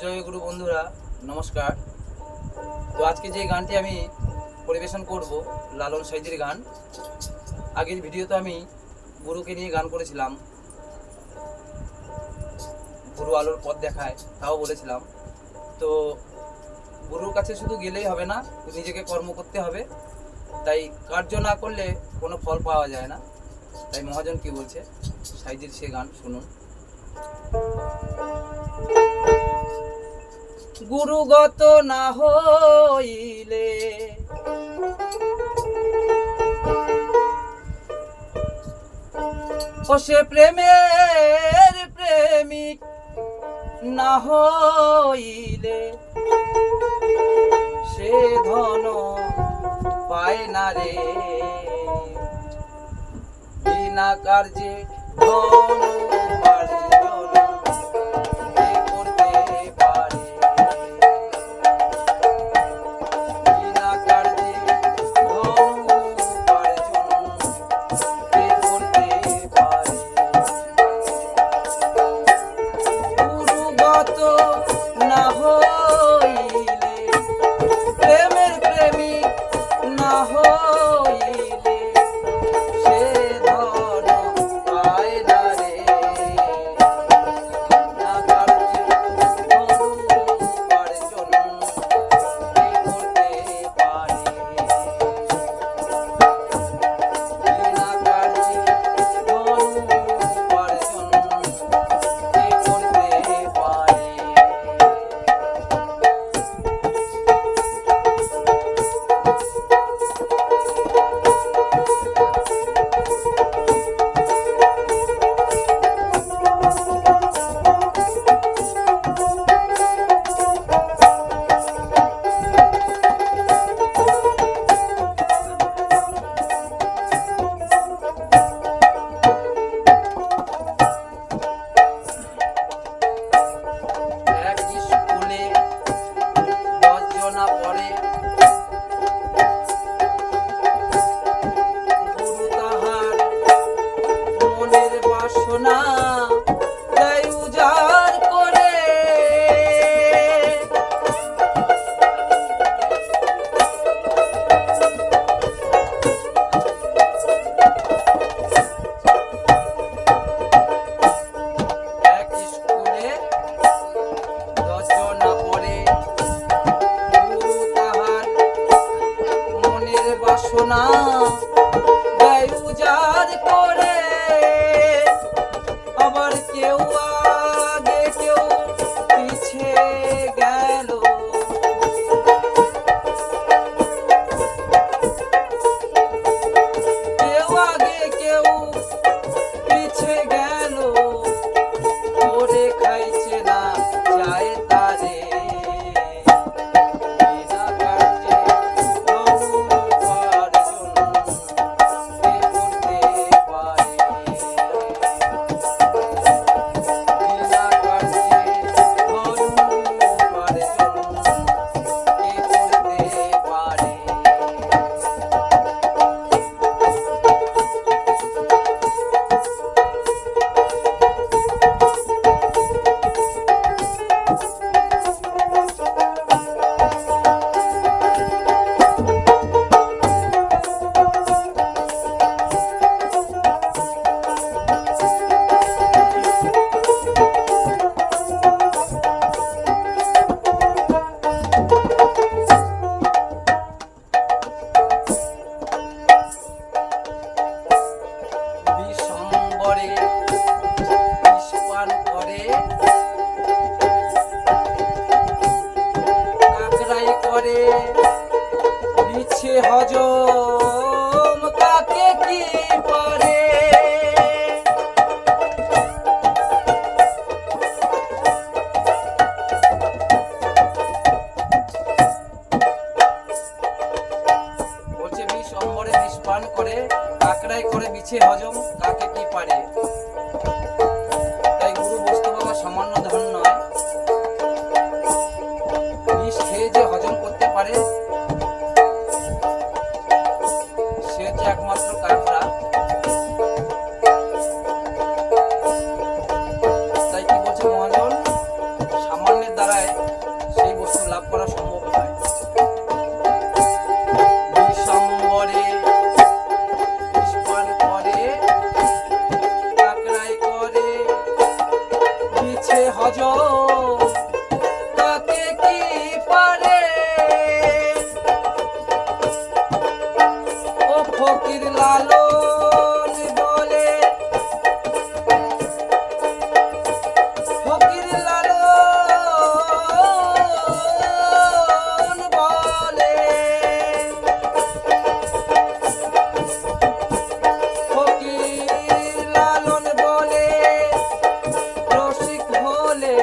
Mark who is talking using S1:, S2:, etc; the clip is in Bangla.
S1: জয় গুরু বন্ধুরা, নমস্কার। তো আজকে যে গানটি আমি পরিবেশন করব লালন সাইজির গান। আগের ভিডিওতে আমি গুরুকে নিয়ে গান করেছিলাম, গুরু আলোর পথ দেখায়, তাও বলেছিলাম। তো গুরুর কাছে শুধু গেলেই হবে না, নিজেকে কর্ম করতে হবে। তাই কার্য না করলে কোনো ফল পাওয়া যায় না। তাই মহাজন কি বলছে, সাইজির সে গান শুনুন। গুরুগত না হইলে ও সে প্রেমের প্রেমিক না হইলে সে ধন পায় না রে। বিনা কার্যে ধন বাসনা দেয় উজাড় করে। আবার কেউ আগে কেউ পিছে গেল, কেউ আগে কেউ পিছে গেল, করে খাইছে না যায় তারে। বিছে হজম কাকে কি পারে। বলছে বিষ অম্বরে বিষ পান করে, কাকড়াই করে বিছে হজম কাকে কি পারে। তাই গুরু বস্তু বাবা সামান্য ধন নয়, বিষ খেয়ে যে হজম করতে পারে সে হচ্ছে একমাত্র কাকড়া। তাই কি বলছে মহাজন, সামান্যের দ্বারায় সে হজম তাকে কি পারে ও ফকির লালন বলে ফকির লালন বলে ফকির লালন বলে রসিক হলে